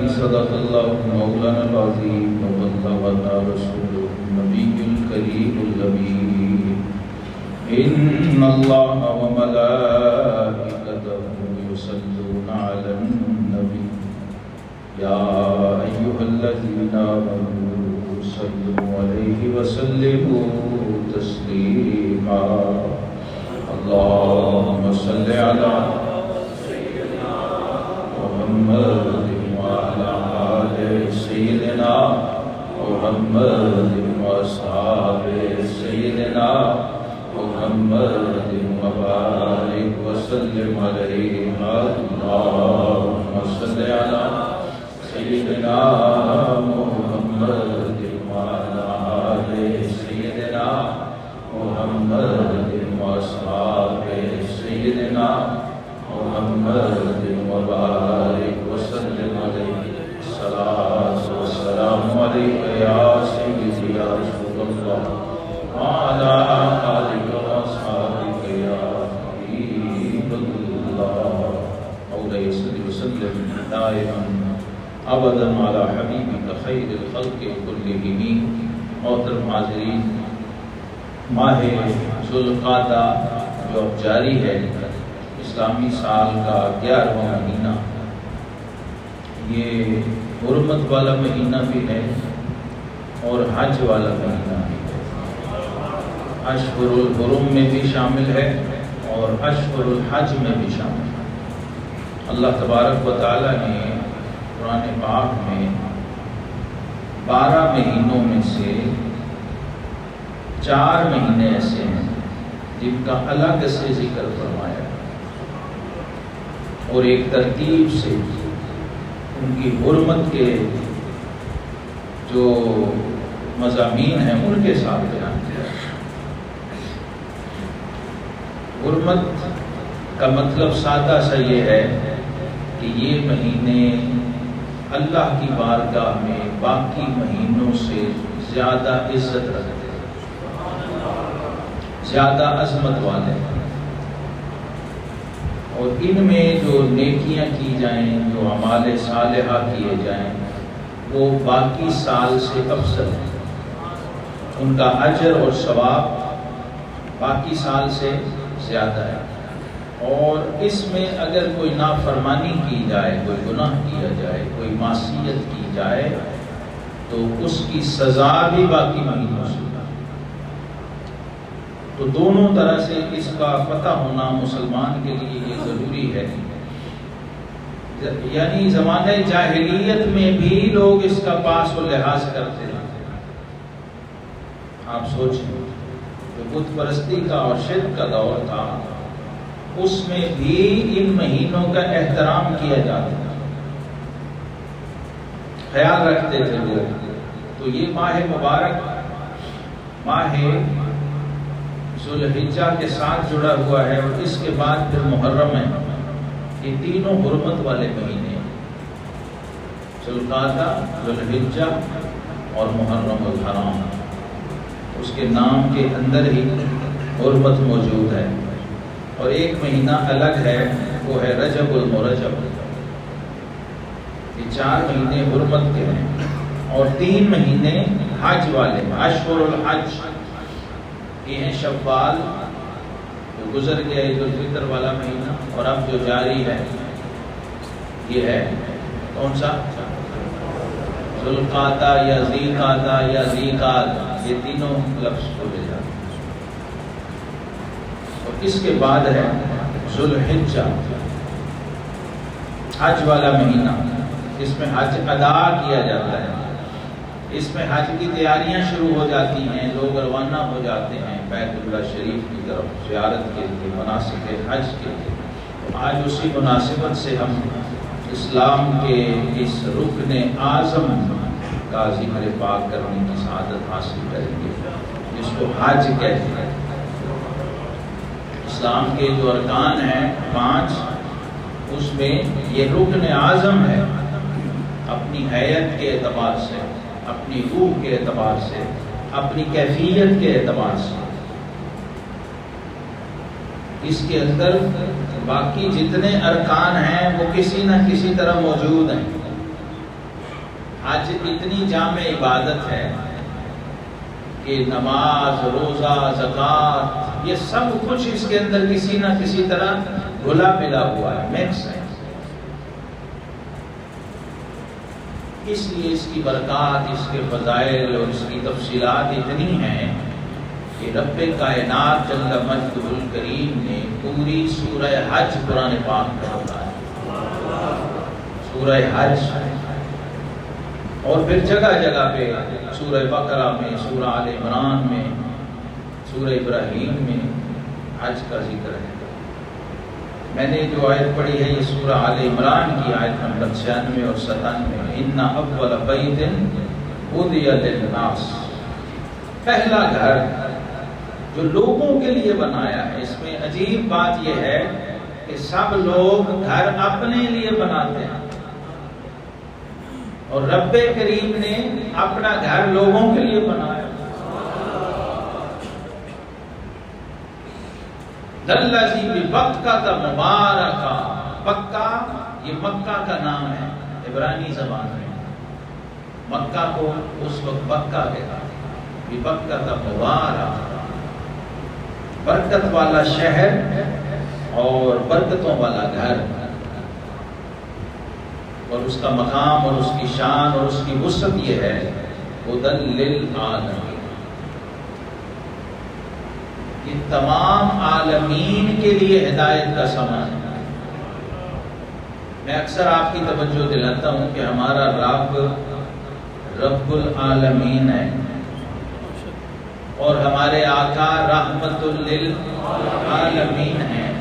صدق الله مولانا العظيم وبلغنا رسوله النبي الكريم الأمين إن الله وملائكته يصلون على النبي يا أيها الذين آمنوا صلوا عليه وسلموا تسليما اللهم صل على محمد وعلى آل سيدنا محمد وأصحاب سيدنا محمد وبارك وسلم عليه اللهم صل على سيدنا محمد وعلى آل سيدنا محمد وأصحاب سيدنا محمد وبارك وسلم عليه الصلاة والسلام عليك يا سيدي يا رسول الله وعلى آلك وأصحابك يا حبيب الله مولاي صل وسلم دائما ابدا على حبیبک خیر الخلق کلہم. محترم حاضرین، ماہ ذوالقعدہ جو اب جاری ہے، اسلامی سال کا 11واں مہینہ، یہ حرمت والا مہینہ بھی ہے اور حج والا مہینہ بھی ہے. اشہر الحرم میں بھی شامل ہے اور اشہر الحج میں بھی شامل ہے. اللہ تبارک و تعالی نے قرآن پاک میں 12 مہینوں میں سے 4 مہینے ایسے ہیں جن کا الگ سے ذکر فرمایا اور ایک ترتیب سے ان کی حرمت کے جو مضامین ہیں ان کے ساتھ بیان کیا. حرمت کا مطلب سادہ سا یہ ہے کہ یہ مہینے اللہ کی بارگاہ میں باقی مہینوں سے زیادہ عزت رکھتے ہیں، زیادہ عظمت والے ہیں، اور ان میں جو نیکیاں کی جائیں، جو اعمال صالحہ کیے جائیں، وہ باقی سال سے افضل ہیں. ان کا اجر اور ثواب باقی سال سے زیادہ ہے. اور اس میں اگر کوئی نافرمانی کی جائے، کوئی گناہ کیا جائے، کوئی معصیت کی جائے تو اس کی سزا بھی باقی مہینوں سے. تو دونوں طرح سے اس کا پتہ ہونا مسلمان کے لیے یہ ضروری ہے. یعنی زمانہ جاہلیت میں بھی لوگ اس کا پاس و لحاظ کرتے ہیں. آپ سوچیں، جو بت پرستی کا اور شرک کا دور تھا، اس میں بھی ان مہینوں کا احترام کیا جاتا تھا، خیال رکھتے تھے لوگ. تو یہ ماہ مبارک ماہ ذوالحجہ کے ساتھ جڑا ہوا ہے، اور اس کے بعد پھر محرم ہے. یہ تینوں حرمت والے مہینے، ذوالقعدہ، ذوالحجہ اور محرم الحرام. اس کے نام کے اندر ہی حرمت موجود ہے. اور ایک مہینہ الگ ہے، وہ ہے رجب المرجب. یہ 4 مہینے حرمت کے ہیں اور 3 مہینے حج والے، اشہر الحج. یہ ہیں شوال جو گزر گیا، عید الفطر والا مہینہ، اور اب جو جاری ہے یہ ہے کون سا؟ ذوالقعدہ یا ذیقعدہ یا ذیقعد. یہ تینوں لفظ بولے جاتے ہیں. اس کے بعد ہے ذوالحجہ، حج والا مہینہ. اس میں حج ادا کیا جاتا ہے. اس میں حج کی تیاریاں شروع ہو جاتی ہیں، لوگ روانہ ہو جاتے ہیں بیت اللہ شریف کی طرف زیارت کے لیے، مناسک حج کے لیے. آج اسی مناسبت سے ہم اسلام کے اس رکن اعظم کا ذکر پاک کرنے کی سعادت حاصل کریں گے، جس کو حج کہتے ہیں. اسلام کے جو ارکان ہیں 5، اس میں یہ رکن اعظم ہے. اپنی حیت کے اعتبار سے، اپنی روح کے اعتبار سے، اپنی کیفیت کے اعتبار سے. اس کے اندر باقی جتنے ارکان ہیں وہ کسی نہ کسی طرح موجود ہیں. آج اتنی جامع عبادت ہے کہ نماز، روزہ، زکوٰۃ، یہ سب کچھ اس کے اندر کسی نہ کسی طرح گھلا ملا ہوا ہے، مکس ہے۔ اس لیے اس کی برکات، اس کے فضائل اور اس کی تفصیلات اتنی ہیں کہ رب کائنات جل مجدہ الکریم نے پوری سورہ حج قرآن پاک میں بتایا، سورہ حج، اور پھر جگہ جگہ پہ سورہ بقرہ میں، سورہ آل عمران میں، سورہ ابراہیم میں حج کا ذکر ہے۔ میں نے جو آیت پڑھی ہے یہ سورہ آل عمران کی آیت نمبر 96 اور 97، ان اول بیت وضع للناس، پہلا گھر جو لوگوں کے لیے بنایا ہے۔ اس میں عجیب بات یہ ہے کہ سب لوگ گھر اپنے لیے بناتے ہیں، اور رب کریم نے اپنا گھر لوگوں کے لیے بنایا۔ للذی ببکۃ مبارکا، بکہ یہ مکہ کا نام ہے عبرانی زبان میں، مکہ کو اس وقت بکہ کہا، ببکۃ مبارکا، برکت والا شہر اور برکتوں والا گھر، اور اس کا مقام اور اس کی شان اور اس کی وسعت یہ ہے ہدی للعالمین، یہ تمام عالمین کے لیے ہدایت کا سامان ہے۔ میں اکثر آپ کی توجہ دلاتا ہوں کہ ہمارا رب رب العالمین ہے، اور ہمارے آقا رحمت للعالمین ہیں،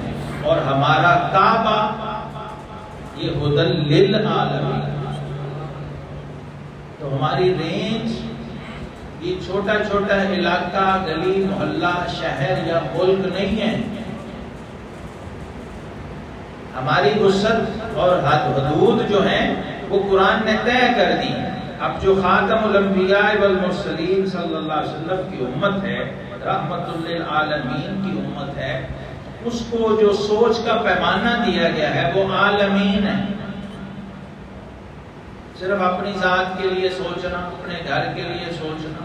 اور ہمارا کعبہ یہ ہدی للعالمین۔ تو ہماری رینج یہ چھوٹا چھوٹا علاقہ، گلی، محلہ، شہر یا ملک نہیں ہے، ہماری وسعت اور حدود جو ہیں وہ قرآن نے طے کر دی۔ اب جو خاتم الانبیاء والمرسلین صلی اللہ علیہ وسلم کی امت ہے، رحمت للعالمین کی امت ہے، اس کو جو سوچ کا پیمانہ دیا گیا ہے وہ عالمین ہے۔ صرف اپنی ذات کے لیے سوچنا، اپنے گھر کے لیے سوچنا،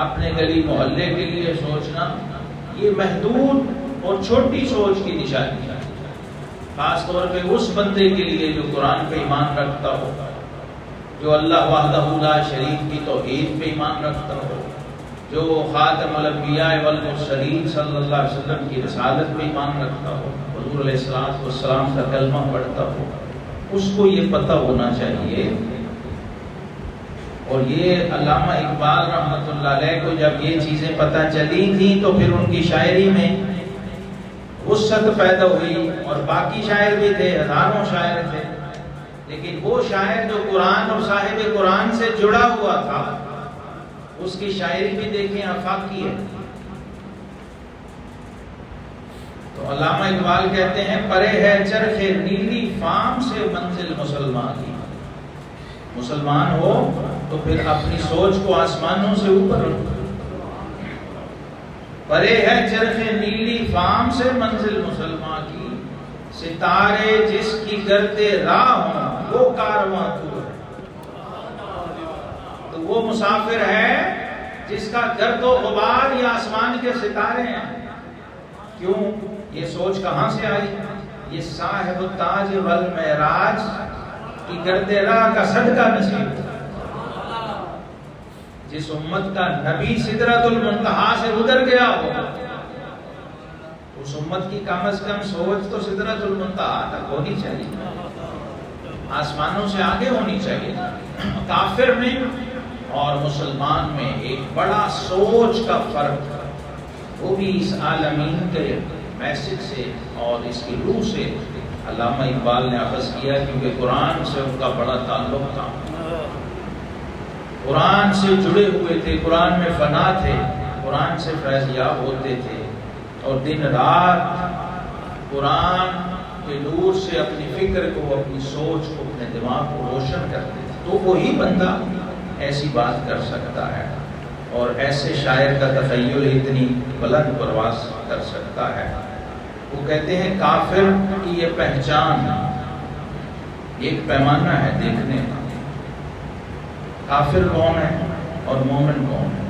اپنے گلی محلے کے لیے سوچنا، یہ محدود اور چھوٹی سوچ کی نشانی ہے، خاص طور پہ اس بندے کے لیے جو قرآن پہ ایمان رکھتا ہو، جو اللہ وحدہ لا شریک کی توحید پہ ایمان رکھتا ہو، جو خاتم الانبیاء والمرسلین صلی اللہ علیہ وسلم کی رسالت پہ ایمان رکھتا ہو، حضور علیہ الصلوۃ والسلام کا کلمہ پڑھتا ہو، اس کو یہ پتہ ہونا چاہیے۔ اور یہ علامہ اقبال رحمۃ اللہ علیہ کو جب یہ چیزیں پتہ چلی تھیں تو پھر ان کی شاعری میں وسعت پیدا ہوئی، اور باقی شاعر بھی تھے، ہزاروں شاعر تھے، لیکن وہ شاعر جو قرآن اور صاحب قرآن سے جڑا ہوا تھا اس کی شاعری بھی دیکھیں آفاقی ہے۔ تو علامہ اقبال کہتے ہیں پرے ہے چرخ نیلی فام سے منزل مسلمان کی، مسلمان ہو تو پھر اپنی سوچ کو آسمانوں سے اوپر رکھو۔ پرے ہے چرخ نیلی فام سے منزل مسلمان کی، ستارے جس کی گردے راہ ہوں وہ کارواں تو ہے۔ تو وہ مسافر ہے جس کا گرد و غبار یہ آسمان کے ستارے ہیں۔ کیوں؟ یہ سوچ کہاں سے آئی؟ یہ صاحب التاج والمعراج کی گرد راہ کا صدقہ نصیب تھا۔ جس امت کا نبی سدرۃ المنتہا سے گزر گیا ہو، اس امت کی کم از کم سوچ تو سدرۃ المنتہا تک ہونی چاہیے، آسمانوں سے آگے ہونی چاہیے۔ کافر میں اور مسلمان میں ایک بڑا سوچ کا فرق ہے، وہ بھی اس عالمین کے میسج سے اور اس کی روح سے علامہ اقبال نے اخذ کیا، کیونکہ قرآن سے ان کا بڑا تعلق تھا، قرآن سے جڑے ہوئے تھے، قرآن میں فنا تھے، قرآن سے فیض یاب ہوتے تھے، اور دن رات قرآن کے نور سے اپنی فکر کو، اپنی سوچ کو، اپنے دماغ کو روشن کرتے تھے۔ تو وہی بندہ ایسی بات کر سکتا ہے اور ایسے شاعر کا تخیل اتنی بلند پرواز کر سکتا ہے۔ وہ کہتے ہیں کافر کی یہ پہچان ایک پیمانہ ہے دیکھنے کا، کافر کون ہے اور مومن کون ہے؟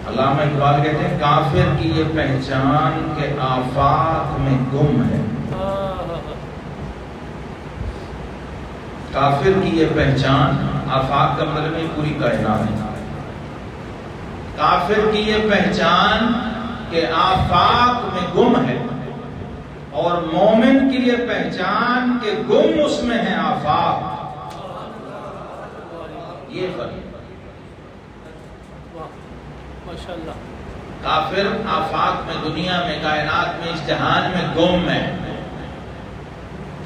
علامہ اقبال کہتے ہیں کافر کی یہ پہچان کہ آفاق میں گم ہے، کافر کی یہ پہچان، آفاق کا مطلب ہے پوری کائنات ہے، کافر کی یہ پہچان کہ آفاق میں گم ہے، اور مومن کی یہ پہچان کہ گم اس میں ہے آفاق۔ یہ فرق ہے۔ کافر آفاق میں، دنیا میں، کائنات میں، اس جہان میں گم ہے،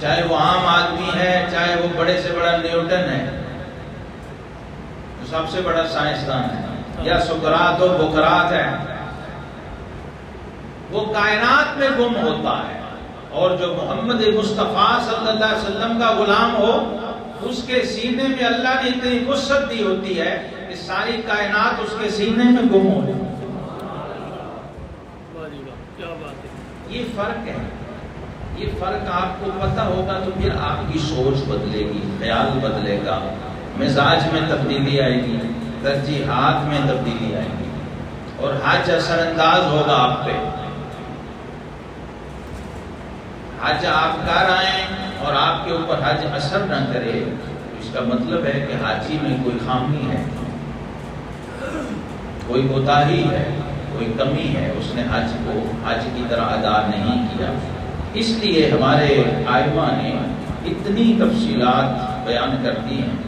چاہے وہ عام آدمی ہے، چاہے وہ بڑے سے بڑا نیوٹن ہے جو سب سے بڑا سائنسدان ہے، یا سقراط و بقراط ہے، وہ کائنات میں گم ہوتا ہے۔ اور جو محمد مصطفیٰ صلی اللہ علیہ وسلم کا غلام ہو، اس کے سینے میں اللہ نے اتنی وسعت دی ہوتی ہے کہ ساری کائنات اس کے سینے میں گم ہو جائے۔ یہ فرق ہے، یہ فرق آپ کو پتہ ہوگا تو پھر آپ کی سوچ بدلے گی، خیال بدلے گا، مزاج میں تبدیلی آئے گی، ترجیحات میں تبدیلی آئے گی، اور حج اثر انداز ہوگا آپ پہ۔ حج آپ کر آئیں اور آپ کے اوپر حج اثر نہ کرے، اس کا مطلب ہے کہ حاجی میں کوئی خامی ہے، کوئی کوتاہی ہے، کوئی کمی ہے، اس نے حج کو حج کی طرح ادا نہیں کیا۔ اس لیے ہمارے ائمہ نے اتنی تفصیلات بیان کر دی ہیں،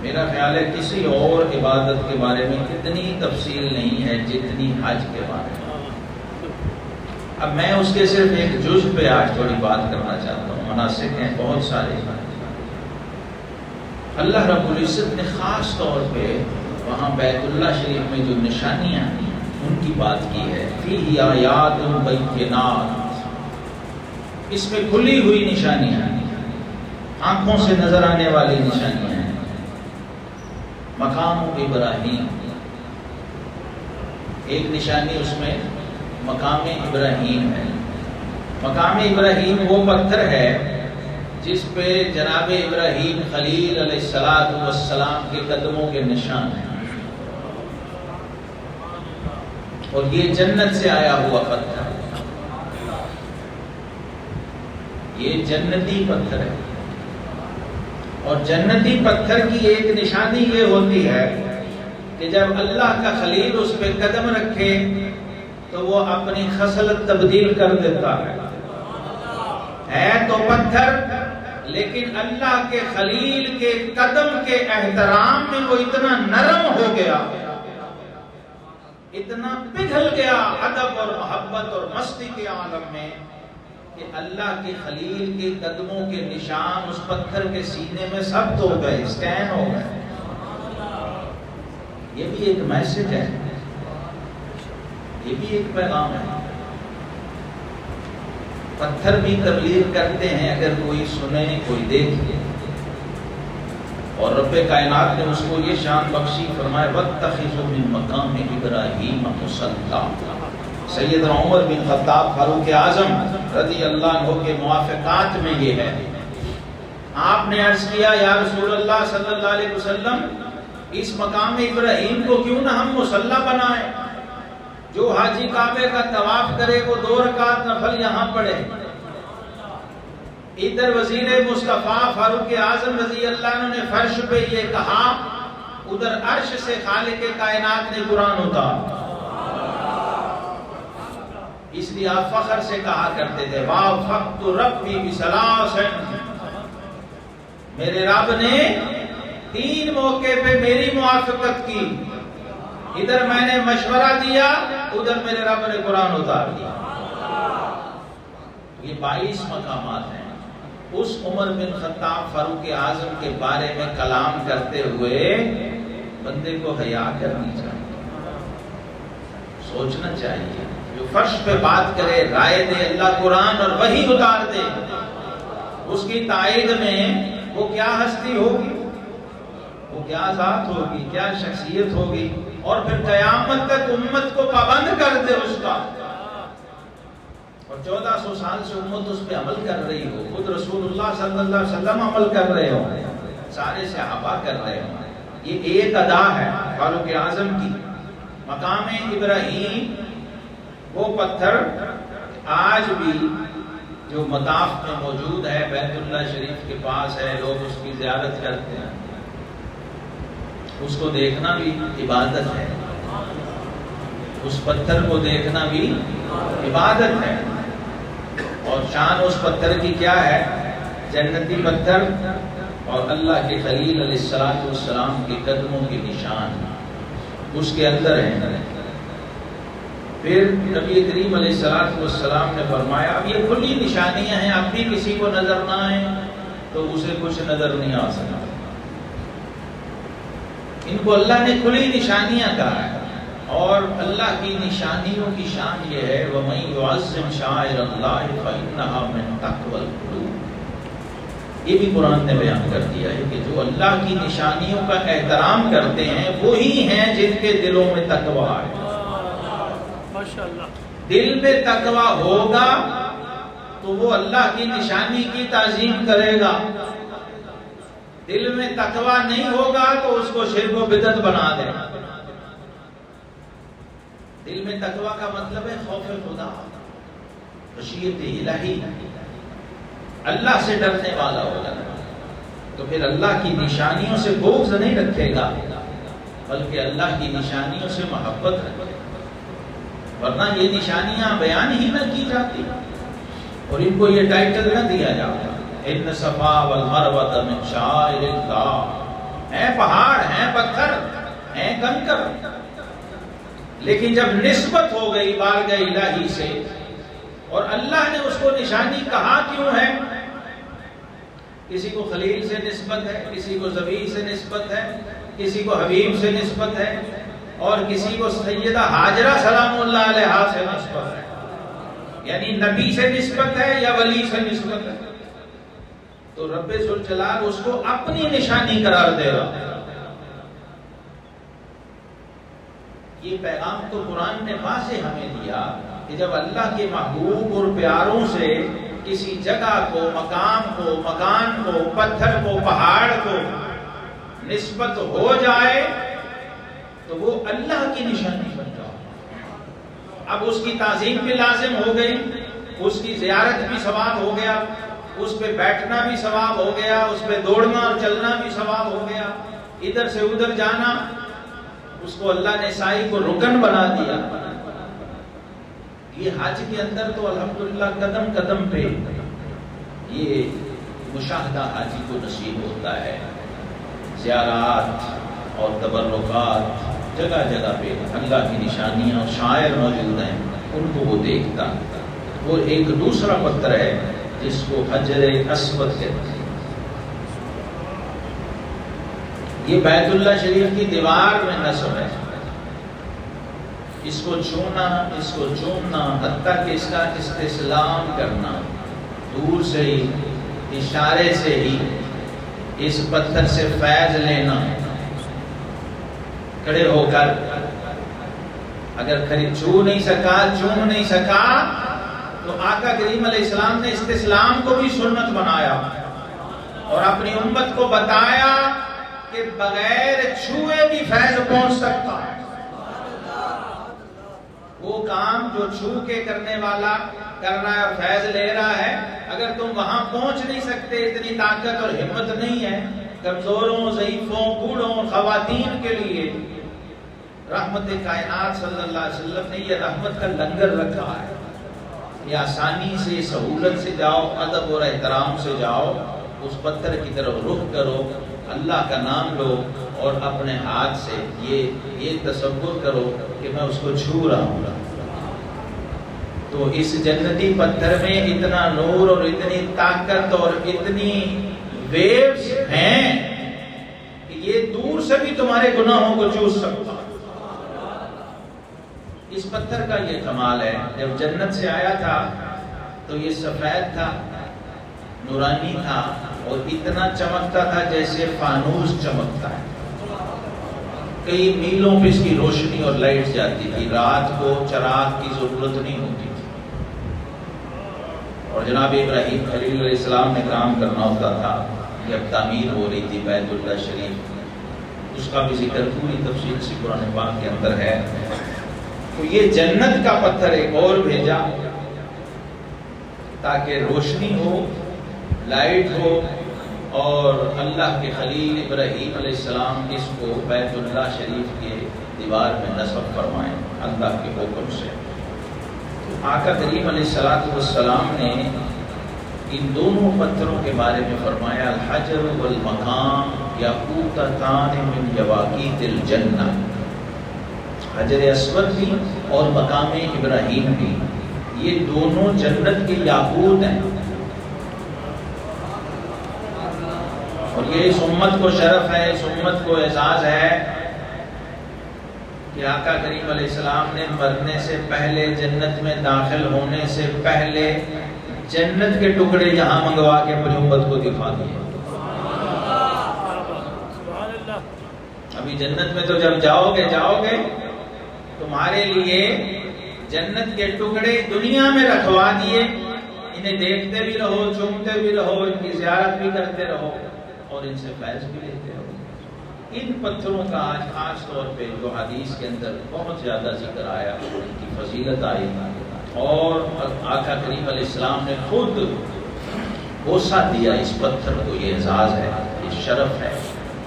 میرا خیال ہے کسی اور عبادت کے بارے میں اتنی تفصیل نہیں ہے جتنی حج کے بارے میں۔ اب میں اس کے صرف ایک جز پہ آج تھوڑی بات کرنا چاہتا ہوں، مناسک ہیں بہت سارے۔ اللہ رب العزت نے خاص طور پہ وہاں بیت اللہ شریف میں جو نشانیاں ہیں ان کی بات کی ہے، فیہ آیات بینات، اس میں کھلی ہوئی نشانیاں ہیں، آنکھوں سے نظر آنے والی نشانیاں ہیں۔ مقام ابراہیم، ایک نشانی اس میں مقام ابراہیم ہے۔ مقام ابراہیم وہ پتھر ہے جس پہ جناب ابراہیم خلیل علیہ السلام کے قدموں کے نشان ہیں، اور یہ جنت سے آیا ہوا پتھر، یہ جنتی پتھر ہے۔ اور جنتی پتھر کی ایک نشانی یہ ہوتی ہے کہ جب اللہ کا خلیل اس پہ قدم رکھے تو وہ اپنی خصلت تبدیل کر دیتا ہے تو پتھر، لیکن اللہ کے خلیل کے قدم کے احترام میں وہ اتنا نرم ہو گیا، اتنا پگھل گیا ادب اور محبت اور مستی کے عالم میں کہ اللہ کے خلیل کے قدموں کے نشان اس پتھر کے سینے میں ثبت ہو گئے، اسکین ہو گئے۔ یہ بھی ایک میسج ہے، یہ بھی ایک پیغام ہے۔ پتھر بھی تبلیغ کرتے ہیں، اگر کوئی سنے کوئی دیکھے، اور رب کائنات نے اس کو یہ شان بخشی، فرمائے وَاتَّخِذُوا مِن مَقَامِ إِبْرَاهِيمَ مُصَلًّى۔ سیدنا عمر بن خطاب فاروق اعظم رضی اللہ عنہ کے موافقات میں یہ ہے۔ آپ نے عرض کیا یا رسول اللہ صلی اللہ علیہ وسلم، اس مقام ابراہیم کو کیوں نہ ہم مصلی بنائیں؟ جو حاجی کعبے کا طواف کرے وہ 2 رکعت نفل یہاں پڑھے۔ ادھر وزیر مصطفیٰ فاروق اعظم رضی اللہ عنہ نے فرش پہ یہ کہا، ادھر عرش سے خالق کائنات نے قرآن اتارا۔ اس لیے آپ فخر سے کہا کرتے تھے وافقت ربی بثلاث، میرے رب نے 3 موقع پہ میری موافقت کی، ادھر میں نے مشورہ دیا، ادھر میرے رب نے قرآن اتار دیا۔ یہ 22 مقامات ہیں۔ اس عمر بن خطاب فاروق اعظم کے بارے میں کلام کرتے ہوئے بندے کو حیا کرنی چاہیے، سوچنا چاہیے۔ جو فرش پہ بات کرے، رائے دے، اللہ قرآن اور وحی اتار دے، اس کی تائید میں وہ کیا ہستی ہوگی، وہ کیا ذات ہوگی، کیا شخصیت ہوگی، اور پھر قیامت تک امت کو پابند کر دے اس کا، اور 1400 سال سے امت اس پہ عمل کر رہی ہو، خود رسول اللہ صلی اللہ علیہ وسلم عمل کر رہے ہو، سارے صحابہ کر رہے ہوں، یہ ایک ادا ہے فاروق اعظم کی۔ مقام ابراہیم وہ پتھر آج بھی جو مطاف میں موجود ہے، بیت اللہ شریف کے پاس ہے، لوگ اس کی زیارت کرتے ہیں، اس کو دیکھنا بھی عبادت ہے، اس پتھر کو دیکھنا بھی عبادت ہے۔ اور شان اس پتھر کی کیا ہے؟ جنتی پتھر اور اللہ کے خلیل علیہ السلام کے قدموں کے نشان اس کے اندر ہیں۔ پھر نبی کریم علیہ السلام نے فرمایا اب یہ کھلی نشانیاں ہیں، اب بھی کسی کو نظر نہ آئے تو اسے کچھ نظر نہیں آ سکتا۔ ان کو اللہ نے کھلی نشانیاں کہا ہے، اور اللہ کی نشانیوں کی شان یہ ہے وَمَن يُعَظِّمْ شَعَائِرَ اللَّهِ فَإِنَّهَا مِن تَقْوَى الْقُلُوبِ۔ یہ بھی قرآن نے بیان کر دیا ہے کہ جو اللہ کی نشانیوں کا احترام کرتے ہیں وہی ہیں جن کے دلوں میں تقویٰ ہے۔ دل میں تقویٰ ہوگا تو وہ اللہ کی نشانی کی تعظیم کرے گا، دل میں تقویٰ نہیں ہوگا تو اس کو شرک و بدعت بنا دے گا۔ دل میں تقویٰ کا مطلب ہے خوف خدا، خشیت الہی، اللہ سے ڈرنے والا ہوگا، تو پھر اللہ کی نشانیوں سے بغض نہیں رکھے گا بلکہ اللہ کی نشانیوں سے محبت رکھے گا، ورنہ یہ نشانیاں بیان ہی نہ کی جاتی اور ان کو یہ ٹائٹل نہ دیا جاتا ان صفا والمروہ من شعائر اللہ، ہیں پہاڑ، ہیں پتھر، ہیں کنکر، لیکن جب نسبت ہو گئی بارگاہ الہی سے اور اللہ نے اس کو نشانی کہا کیوں ہے؟ کسی کو خلیل سے نسبت ہے، کسی کو ذبیح سے نسبت ہے، کسی کو حبیب سے نسبت ہے، اور کسی کو سیدہ ہاجرہ سلام اللہ علیہا سے نسبت ہے، یعنی نبی سے نسبت ہے یا ولی سے نسبت ہے، تو رب ذوالجلال اس کو اپنی نشانی قرار دے گا۔ یہ پیغام تو قرآن نے واضح ہمیں دیا کہ جب اللہ کے محبوب اور پیاروں سے کسی جگہ کو، مقام کو، مکان کو، پتھر کو، پہاڑ کو نسبت ہو جائے تو وہ اللہ کی نشانی بن جائے۔ اب اس کی تعظیم بھی لازم ہو گئی، اس کی زیارت بھی ثواب ہو گیا، اس پہ بیٹھنا بھی ثواب ہو گیا، اس پہ دوڑنا اور چلنا بھی ثواب ہو گیا، ادھر سے ادھر جانا، اس کو اللہ نے سائی کو رکن بنا دیا۔ یہ حج کے اندر تو الحمدللہ قدم قدم پہ یہ مشاہدہ حاجی کو نصیب ہوتا ہے، زیارات اور تبرکات جگہ جگہ پہ اللہ کی نشانیاں اور شاعر موجود ہیں، ان کو وہ دیکھتا۔ وہ ایک دوسرا پتھر ہے جس کو حجر اسود کہتے ہیں، یہ بیت اللہ شریف کی دیوار میں نصب ہے، اس کو چھونا، اس کو چومنا، حتیٰ کہ اس کا استسلام کرنا، دور سے ہی اشارے سے ہی اس پتھر سے فیض لینا، کھڑے ہو کر، اگر چھو نہیں سکا، چوم نہیں سکا تو آقا کریم علیہ السلام نے استسلام کو بھی سنت بنایا اور اپنی امت کو بتایا کہ بغیر چھوئے بھی فیض پہنچ سکتا ہے۔ وہ کام جو چھو کے کرنے والا کر رہا ہے اور فیض لے رہا ہے، اگر تم وہاں پہنچ نہیں سکتے، اتنی طاقت اور ہمت نہیں ہے، کمزوروں، ضعیفوں، بوڑھوں، خواتین کے لیے رحمت کائنات صلی اللہ علیہ وسلم نے یہ رحمت کا لنگر رکھا ہے، یہ آسانی سے، سہولت سے جاؤ، ادب اور احترام سے جاؤ، اس پتھر کی طرف رخ کرو، اللہ کا نام لو اور اپنے ہاتھ سے یہ تصور کرو کہ میں اس کو چھو رہا ہوں۔ تو اس جنتی پتھر میں اتنا نور اور اتنی طاقت اور اتنی ویوز ہیں کہ یہ دور سے بھی تمہارے گناہوں کو چوس سکتا۔ اس پتھر کا یہ کمال ہے، جب جنت سے آیا تھا تو یہ سفید تھا، نورانی تھا اور اتنا چمکتا تھا جیسے فانوس چمکتا ہے، کئی میلوں پہ اس کی روشنی اور لائٹ جاتی تھی، رات کو چراغ کی ضرورت نہیں ہوتی تھی، اور جناب ابراہیم خلیل علیہ السلام نے کام کرنا ہوتا تھا جب تعمیر ہو رہی تھی بیت اللہ شریف، اس کا بھی ذکر پوری تفصیل سے قرآن پاک کے اندر ہے۔ تو یہ جنت کا پتھر ایک اور بھیجا تاکہ روشنی ہو، لائٹ ہو، اور اللہ کے خلیل ابراہیم علیہ السلام اس کو بیت اللہ شریف کے دیوار میں نصب فرمائیں اللہ کے حکم سے۔ آقا کریم علیہ السلام نے ان دونوں پتھروں کے بارے میں فرمایا الحجر والمقام یاقوتتان من یواقیت الجنہ، حجر اسود بھی اور مقام ابراہیم بھی، یہ دونوں جنت کے یاقوت ہیں، اور یہ اس امت کو شرف ہے، اس امت کو اعزاز ہے کہ آقا کریم علیہ السلام نے مرنے سے پہلے، جنت میں داخل ہونے سے پہلے جنت کے ٹکڑے یہاں منگوا کے اپنی امت کو دکھا دیے۔ ابھی جنت میں تو جب جاؤ گے تمہارے لیے جنت کے ٹکڑے دنیا میں رکھوا دیے، انہیں دیکھتے بھی رہو، چومتے بھی رہو، ان کی زیارت بھی کرتے رہو اور ان سے فیض بھی لیتے رہو۔ ان پتھروں کا آج خاص طور پہ جو حدیث کے اندر بہت زیادہ ذکر آیا، ان کی فضیلت آئی، اور آقا کریم علیہ السلام نے خود بوسہ دیا اس پتھر کو، یہ اعزاز ہے، یہ شرف ہے،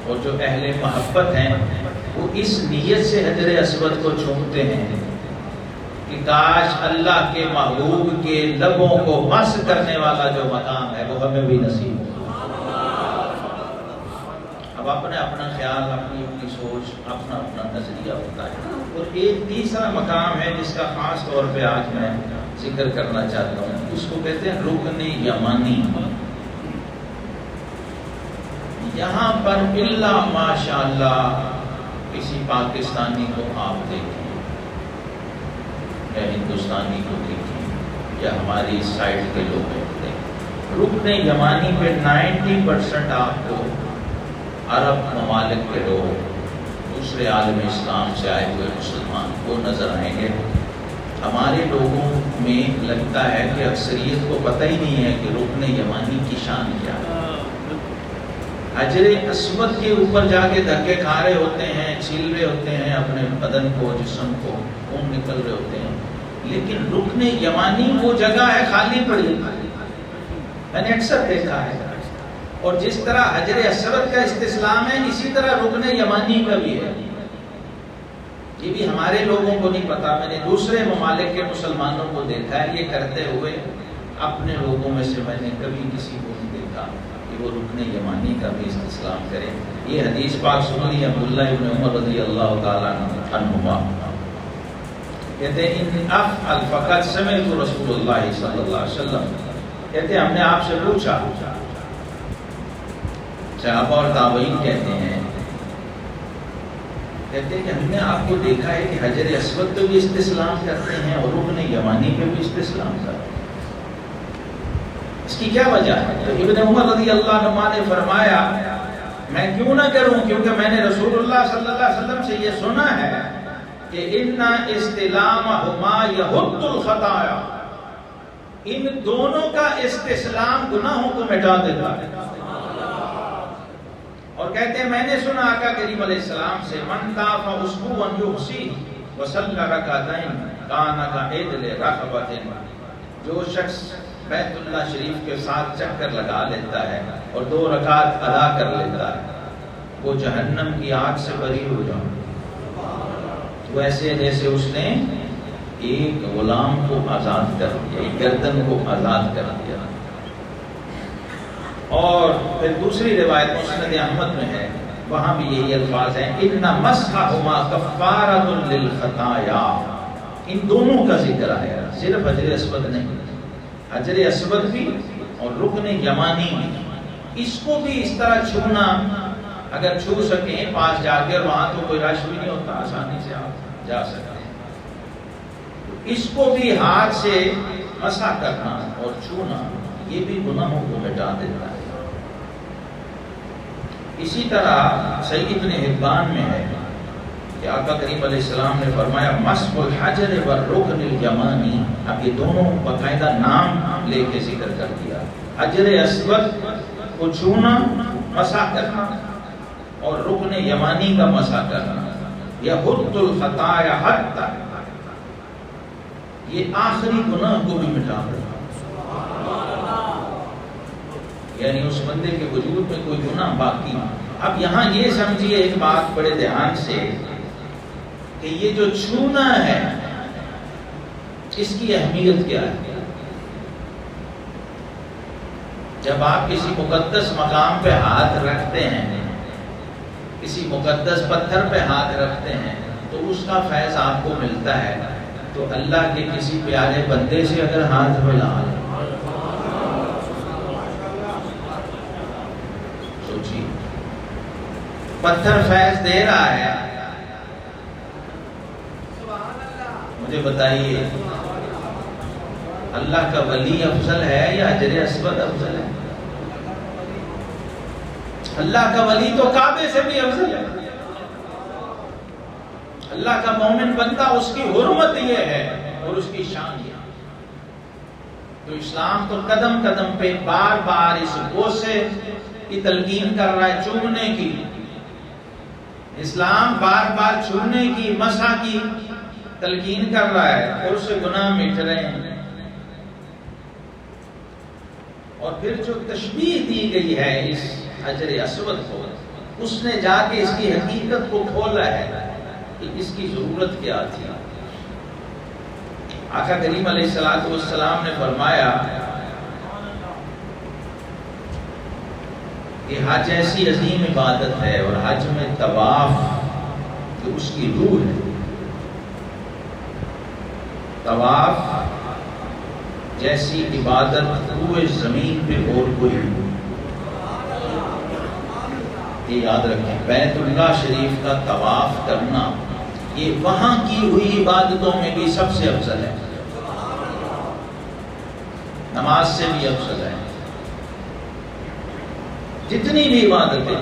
اور جو اہل محبت ہیں وہ اس نیت سے حجر اسود کو چومتے ہیں کہ کاش اللہ کے محبوب کے لبوں کو مس کرنے والا جو مقام ہے وہ ہمیں بھی نصیب ہو۔ اب اپنا خیال، اپنی سوچ، اپنا نظریہ ہوتا ہے۔ اور ایک تیسرا مقام ہے جس کا خاص طور پہ آج میں ذکر کرنا چاہتا ہوں، اس کو کہتے ہیں رکن یمانی۔ یہاں پر الا ماشاءاللہ کسی پاکستانی کو آپ دیکھیں یا ہندوستانی کو دیکھیں یا ہماری سائٹ کے لوگ دیکھیں، رکن یمانی پہ 90% آپ کو عرب ممالک کے لوگ، دوسرے عالم اسلام سے آئے ہوئے مسلمان کو نظر آئیں گے۔ ہمارے لوگوں میں لگتا ہے کہ اکثریت کو پتہ ہی نہیں ہے کہ رکن یمانی کی شان کیا ہے۔ حجر اسود کے اوپر جا کے دھکے کھا رہے ہوتے ہیں، چھیل رہے ہوتے ہیں اپنے بدن کو، جسم کو، خون نکل رہے ہوتے ہیں، لیکن رکن یمانی وہ جگہ ہے خالی پڑی، میں نے اکثر دیکھا ہے۔ اور جس طرح حجر اسود کا استسلام ہے، اسی طرح رکن یمانی کا بھی ہے۔ یہ بھی ہمارے لوگوں کو نہیں پتا، میں نے دوسرے ممالک کے مسلمانوں کو دیکھا ہے یہ کرتے ہوئے، اپنے لوگوں میں سے میں نے کبھی کسی کو نہیں دیکھا کہ وہ رکن یمانی کا بھی استسلام کرے۔ یہ حدیث پاک سنی عبداللہ ابن عمر رضی اللہ تعالیٰ عنہما کہتے ہیں ان افعل فقط سمعت رسول اللہ صلی اللہ علیہ وسلم، کہتے ہیں ہم نے آپ سے پوچھا، صحابہ اور تابعین کہتے ہیں کہ ہم نے آپ کو دیکھا ہے کہ حجر اسود پہ بھی استسلام کرتے ہیں اور رکن یمانی پہ بھی استسلام کرتے ہیں، اس کی کیا وجہ ہے؟ تو ابن عمر رضی اللہ عنہ نے فرمایا میں کیوں نہ کروں، کیونکہ میں نے رسول اللہ صلی اللہ علیہ وسلم سے یہ سنا ہے کہ ان استلامہما یحط الخطایا، ان دونوں کا استسلام گناہوں کو مٹا دیتا ہے۔ اور کہتے ہیں میں نے سنا آقا کریم علیہ السلام سے من طاف اسبوعا یحصی وصلی رکعتین کان کعدل رقبۃ، جو شخص بیت اللہ شریف کے ساتھ چکر لگا لیتا ہے اور 2 رکعت ادا کر لیتا ہے، وہ جہنم کی آگ سے بری ہو جائے، ویسے جیسے اس نے ایک غلام کو آزاد کر دیا، ایک گردن کو آزاد کر دیا۔ اور پھر دوسری روایت مسند احمد میں ہے، وہاں بھی یہی الفاظ ہیں ان مسحہما کفارۃ للخطایا، ان دونوں کا ذکر آیا، صرف حجر اسود نہیں، حجر اسود بھی اور رکن یمانی بھی، اس کو بھی اس طرح چھونا، اگر چھو سکیں پاس جا کے، اور وہاں تو کوئی رش بھی نہیں ہوتا، آسانی سے آپ جا سکتے ہیں، اس کو بھی ہاتھ سے مسح کرنا اور چھونا یہ بھی گناہوں کو مٹا دیتا ہے۔ اسی طرح صحیح ابن حبان میں ہے کہ آقا کریم علیہ السلام نے فرمایا مسح الحجر والرکن الیمانی، اب یہ دونوں باقاعدہ نام لے کے ذکر کر دیا، حجر اسود کو چھونا مسح کرنا اور رکن یمانی کا مسح کرنا، یحط الخطایا حتی، یہ آخری گناہ کو بھی مٹا رہا، یعنی اس بندے کے وجود میں کوئی گناہ باقی نہیں۔ اب یہاں یہ سمجھیے ایک بات بڑے دھیان سے کہ یہ جو چھونا ہے اس کی اہمیت کیا ہے؟ جب آپ کسی مقدس مقام پہ ہاتھ رکھتے ہیں، کسی مقدس پتھر پہ ہاتھ رکھتے ہیں تو اس کا فیض آپ کو ملتا ہے، تو اللہ کے کسی پیارے بندے سے اگر ہاتھ ملا لیں، سوچیے پتھر فیض دے رہا ہے، مجھے بتائیے اللہ کا ولی افضل ہے یا حجر اسود افضل ہے؟ اللہ کا ولی تو کعبے سے بھی افضل ہے، اللہ کا مومن بندہ، اس کی حرمت یہ ہے اور اس کی شان یہ۔ تو اسلام تو قدم قدم پہ بار بار اس بوسے کی تلقین کر رہا ہے، چومنے کی، اسلام بار بار چھونے کی، مسح کی تلقین کر رہا ہے، اور اس سے گناہ مٹ رہے ہیں۔ اور پھر جو تشبیہ دی گئی ہے اس حجر اسود کو، اس نے جا کے اس کی حقیقت کو کھولا ہے کہ اس کی ضرورت کیا تھی۔ آقا کریم علیہ السلام نے فرمایا کہ حج ایسی عظیم عبادت ہے، اور حج میں طواف جو اس کی روح ہے، طواف جیسی عبادت روئے زمین پہ اور کوئی نہیں۔ یہ یاد رکھیں، بیت اللہ شریف کا طواف کرنا یہ وہاں کی ہوئی عبادتوں میں بھی سب سے افضل ہے، نماز سے بھی افضل ہے، جتنی بھی عبادتیں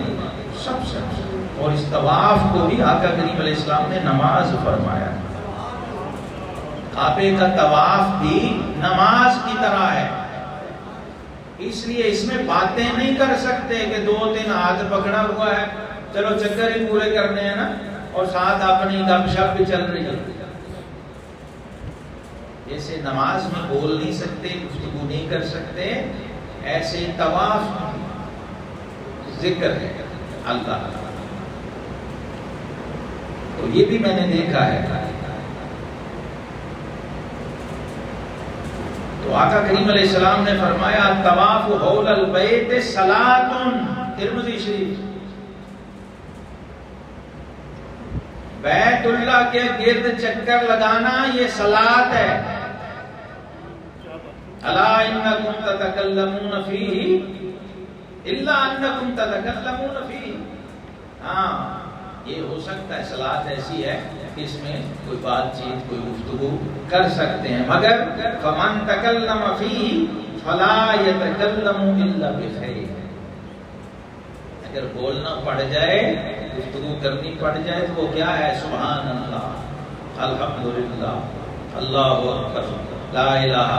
سب سے افضل۔ اور اس طواف کو بھی آقا کریم علیہ السلام نے نماز فرمایا، کعبے کا طواف بھی نماز کی طرح ہے، اس لیے اس میں باتیں نہیں کر سکتے کہ 2-3 ہاتھ پکڑا ہوا ہے، چلو چکر ہی پورے کرنے ہیں نا، اور ساتھ اپنی گپ شپ بھی چل رہی ہے۔ جیسے نماز میں بول نہیں سکتے، گفتگو نہیں کر سکتے، ایسے طواف ذکر ہے اللہ۔ تو یہ بھی میں نے دیکھا ہے۔ تو آقا کریم علیہ السلام نے فرمایا طواف حول البیت صلاۃ، ترمذی شریف، بیت اللہ کے گرد چکر لگانا یہ صلاۃ ہے۔ الا انکم تتکلمون فیہ الا انکم تتکلمون فیہ، ہاں یہ ہو سکتا ہے صلاۃ ایسی ہے کہ اس میں کوئی بات چیت، کوئی گفتگو کر سکتے ہیں، مگر فمن تکلم فیہ فلا یتکلم الا بخیر، اگر بولنا پڑ جائے، گفتگو کرنی پڑ جائے تو وہ کیا ہے؟ سبحان اللہ، الحمدللہ، اللہ اکبر، لا الہ،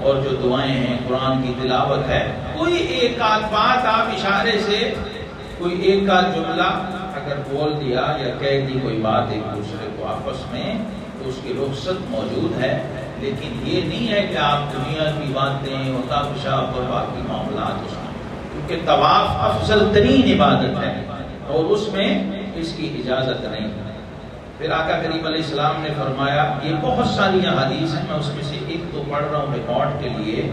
اور جو دعائیں ہیں، قرآن کی تلاوت ہے، کوئی ایک آدھ بات آپ اشارے سے، کوئی ایک آدھ جملہ اگر بول دیا یا کہہ دی کوئی بات ایک دوسرے کو آپس میں، تو اس کی رخصت موجود ہے، لیکن یہ نہیں ہے کہ آپ دنیا کی باتیں، ہوتا پیشاب اور باقی معاملات اس میں، کیونکہ طواف افضل ترین عبادت ہے اور اس میں اس کی اجازت نہیں ہے۔ پھر آقا کریم علیہ السلام نے فرمایا، یہ بہت ساری حدیث ہیں، میں اس میں سے ایک تو پڑھ رہا ہوں ریکارڈ کے لیے،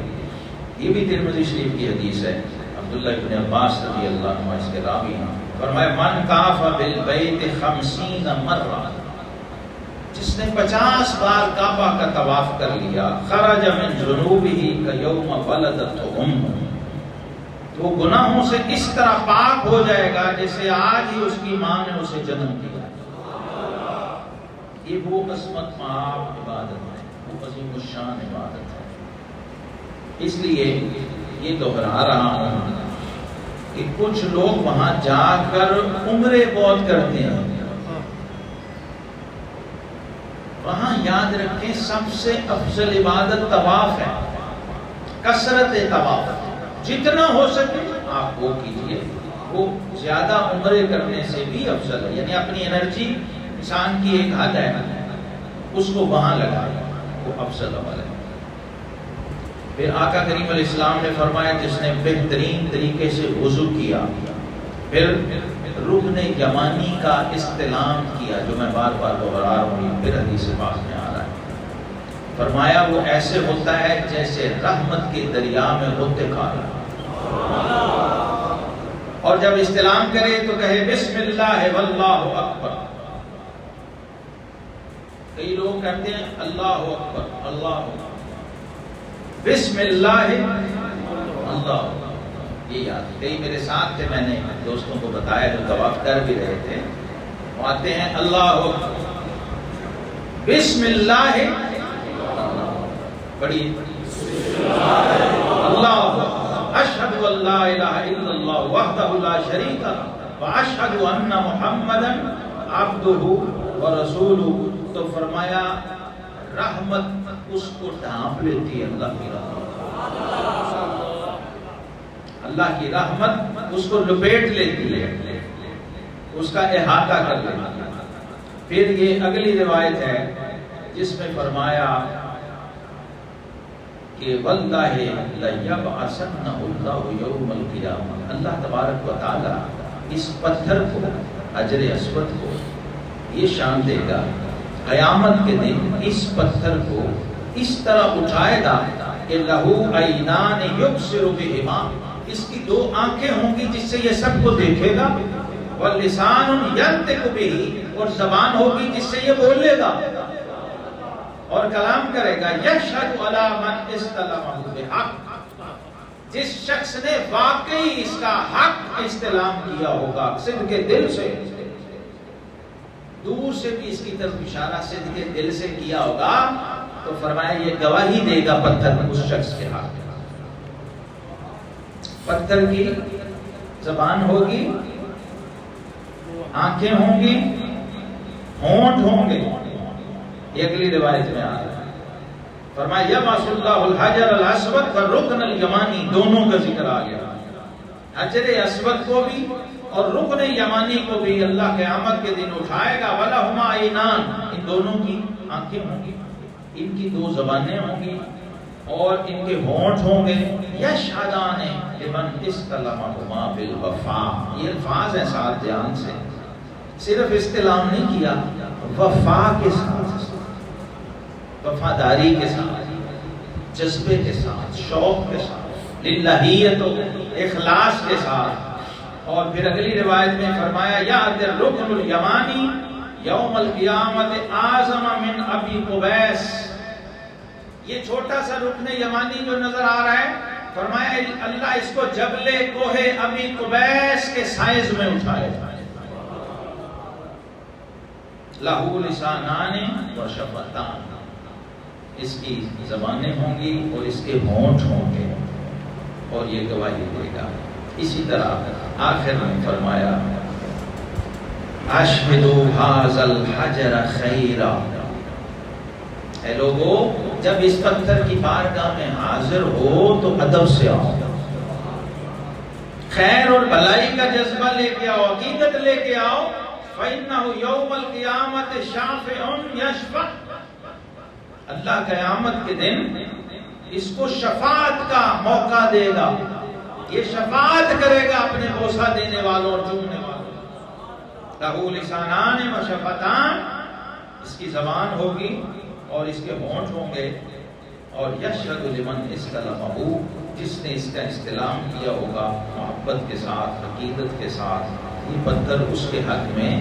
یہ بھی ترمذی شریف کی حدیث ہے، عبداللہ ابن عباس رضی اللہ عنہ اس کے راوی ہیں، فرمایا من طاف بالبیت 50 مرہ، جس نے 50 بار کعبہ کا طواف کر لیا، خرج من ذنوبہ کیوم ولدتہ امہ، تو گناہوں سے اس طرح پاک ہو جائے گا جیسے آج ہی اس کی ماں نے اسے جنم دیا۔ یہ وہ عظمت مآب عبادت ہے، وہ عظیم الشان عبادت ہے۔ اس لیے یہ دہرا رہا ہوں کہ کچھ لوگ وہاں جا کر عمرے بہت کرتے ہیں، وہاں یاد رکھیں سب سے افضل عبادت طواف ہے، کثرت طواف، جتنا ہو سکے آپ وہ کیجئے، وہ زیادہ عمرے کرنے سے بھی افضل ہے. یعنی اپنی انرجی انسان کی ایک حد ہے اس کو وہاں لگائے، وہ افضل عمل ہے. پھر آقا کریم علیہ السلام نے فرمایا جس نے بہترین طریقے سے وضو کیا، پھر رکن یمانی کا استلام کیا، جو میں بار بار دوہرا رہا ہوں، پھر حدیث پاک میں آ رہا ہے، فرمایا وہ ایسے ہوتا ہے جیسے رحمت کے دریا میں ہوتے کھانا. اور جب استلام کرے تو کہے بسم اللہ واللہ اکبر. کئی لوگ کہتے ہیں اللہ اکبر اللہ اکبر، بسم اللہ اللہ. یہ یاد، کئی میرے ساتھ تھے، میں نے دوستوں کو بتایا جو طواف کر بھی رہے تھے، وہ آتے ہیں اللہ اکبر بسم اللہ بڑی اللہ اشہد ان لا الہ الا اللہ وحدہ لا شریک لہ واشہد ان محمدا عبدہ ورسولہ. تو فرمایا رحمت اس کو ڈھانپ لیتی ہے، اللہ کی رحمت، اللہ کی رحمت اس کو لپیٹ لیتی ہے، اس کا احاطہ کر لیتی ہے. پھر یہ اگلی روایت ہے جس میں فرمایا کہ واللہ لیبعثنہ اللہ یوم القیامہ، اللہ تبارک و تعالی اس پتھر کو، حجر اسود کو، یہ شان دے گا قیامت کے دن، اس پتھر کو اس طرح اٹھائے گا کہ لہو عینان یبصر بہما، اس کی دو آنکھیں ہوں گی جس سے یہ سب کو دیکھے گا، واللسان ینطق بہ، اور زبان ہوگی جس سے یہ بولے گا اور کلام کرے گا. یشہد علی من استلمہ بحق، جس شخص نے واقعی اس کا حق استلام کیا ہوگا صدق دل سے، دور سے بھی اس کی طرف اشارہ صدق دل سے کیا ہوگا، تو فرمایا یہ گواہی دے گا پتھر اس شخص کے حق میں. پتھر کی زبان ہوگی، آنکھیں ہوں گی، ہونٹ ہوں گے. یہ اگلی روایت میں آ رہا ہے، فرمایا یبعث اللہ الحجر الاسود والرکن الیمانی، دونوں کا ذکر آ گیا، حجر اسود کو بھی اور رکن یمانی کو بھی اللہ قیامت کے دن اٹھائے گا. وَلَهُمَا عَيْنَانِ، ان دونوں کی آنکھیں ہوں گی، ان کی دو زبانیں ہوں گی اور ان کے ہونٹ ہوں گے. یشہدان لمن استلمہما بالوفاء، یہ الفاظ ہیں ساتھ دھیان سے، صرف استلام نہیں کیا، وفا کے ساتھ، وفاداری کے ساتھ، جذبے کے ساتھ، شوق کے ساتھ، للہیت و اخلاص کے ساتھ. اور پھر اگلی روایت میں فرمایا یأتی الرکن الیمانی یوم القیامت اعظم من ابی قبیس، یہ چھوٹا سا رکن یمانی جو نظر آ رہا ہے، فرمایا اللہ اس کو جبل کوہ ابی قبیس کے سائز میں اٹھائے. لہو لسانان و شفتان، اس کی زبانیں ہوں گی اور اس کے ہونٹ ہوں گے اور یہ گواہی دے گا. اسی طرح آخر میں فرمایا اشہدوا ھذا الحجر خیرا، اے لوگو جب اس پتھر کی بارگاہ میں حاضر ہو تو ادب سے آؤ، خیر اور بھلائی کا جذبہ لے کے آؤ، عقیدت لے کے آؤ. فَإِنَّهُ يَوْمَ الْقِيَامَةِ شَافِعٌ يَشْفَعُ، اللہ قیامت کے دن اس کو شفاعت کا موقع دے گا، یہ شفاعت کرے گا اپنے بوسہ دینے والوں اور چومنے والوں. لہو لسانان و شفتان، اس کی زبان ہوگی اور اس کے ہونٹ ہوں گے. اور یشہد لمن استلمہ، جس نے اس کا استلام کیا ہوگا محبت کے ساتھ، عقیدت کے ساتھ، یہ پتھر اس کے حق میں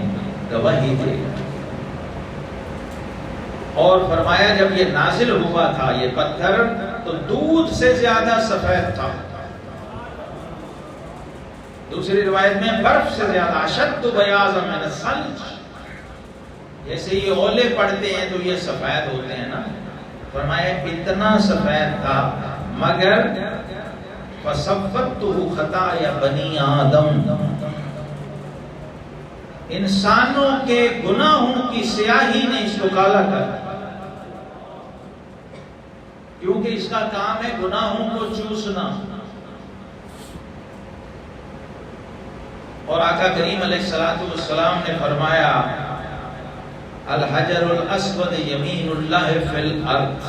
گواہی دے گا. اور فرمایا جب یہ نازل ہوا تھا یہ پتھر تو دودھ سے زیادہ سفید تھا، دوسری روایت میں برف سے زیادہ، اشد بیاضا من الثلج، جیسے یہ اولے پڑتے ہیں تو یہ سفید ہوتے ہیں نا، فرمایا اتنا سفید تھا مگر فَصَفَّتُهُ خَطَايَا بَنِي آدَمَ، انسانوں کے گناہوں کی سیاہی نے اس کو کالا کر، کیونکہ اس کا کام ہے گناہوں کو چوسنا. اور آقا کریم علیہ الصلوۃ والسلام نے فرمایا الحجر الاسود یمین اللہ فی الارض،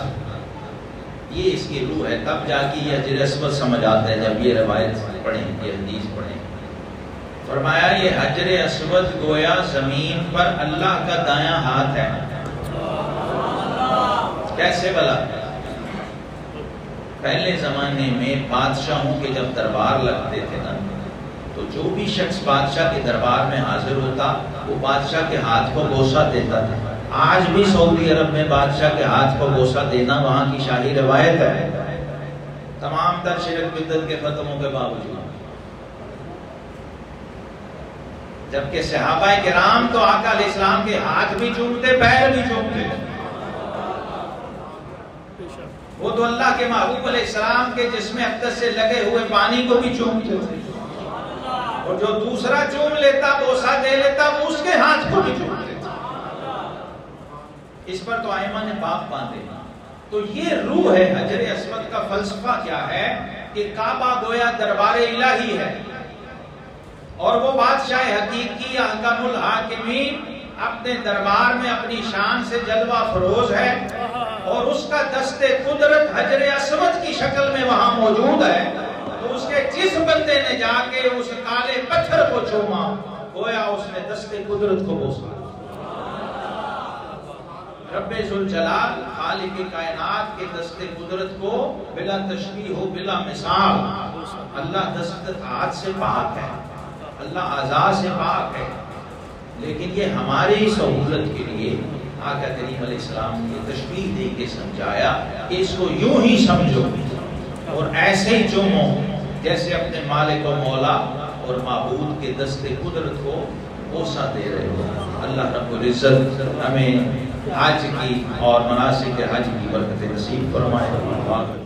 یہ اس کی روح ہے. تب جا کے یہ حجر اسود سمجھ آتا ہے جب یہ روایت پڑھیں، یہ حدیث پڑھیں. فرمایا یہ حجر اسود گویا زمین پر اللہ کا دایاں ہاتھ ہے. کیسے بلا؟ پہلے زمانے میں بادشاہوں کے جب دربار لگتے تھے نا، تو جو بھی شخص بادشاہ کے دربار میں حاضر ہوتا وہ بادشاہ کے ہاتھ کو بوسہ دیتا تھا. آج بھی سعودی عرب میں بادشاہ کے ہاتھ کو بوسہ دینا وہاں کی شاہی روایت ہے، تمام تر شرک بدعت کے فتووں کے باوجود. جبکہ صحابہ کرام تو آقا علیہ السلام کے ہاتھ بھی چومتے، پیر بھی چومتے. وہ تو اللہ کے محبوب علیہ السلام کے جسم اقدس سے لگے ہوئے پانی کو بھی چومتے تھے، اور جو دوسرا چوم لیتا، بوسہ دے لیتا، وہ اس کے ہاتھ کو بھی چومتے تھے. اس پر تو ائمہ نے باپ باندھے. تو یہ روح ہے حجر اسود کا. فلسفہ کیا ہے کہ کعبہ گویا دربار الہی ہے، اور وہ بادشاہ حقیقی احکم الحاکمین اپنے دربار میں اپنی شان سے جلوہ فروز ہے، اور اس کا دست قدرت حجر اسود کی شکل میں وہاں موجود ہے. تو اس کے جس بندے نے جا کے اس کالے پتھر کو چوما، گویا اس نے دست قدرت کو بوسا. رب ذوالجلال خالق کائنات کے دست قدرت کو بلا تشبیہ و بلا مثال، اللہ دست ہاتھ سے پاک ہے، اللہ اعضاء سے پاک ہے. لیکن یہ ہماری سہولت کے لیے آقا کریم علیہ السلام نے تشبیہ دے کے سمجھایا کہ اس کو یوں ہی سمجھو اور ایسے ہی چومو جیسے اپنے مالک و مولا اور معبود کے دست قدرت کو بوسہ دے رہے ہو. اللہ رب العزت ہمیں حج کی اور مناسک حج کی برکت نصیب فرمائے.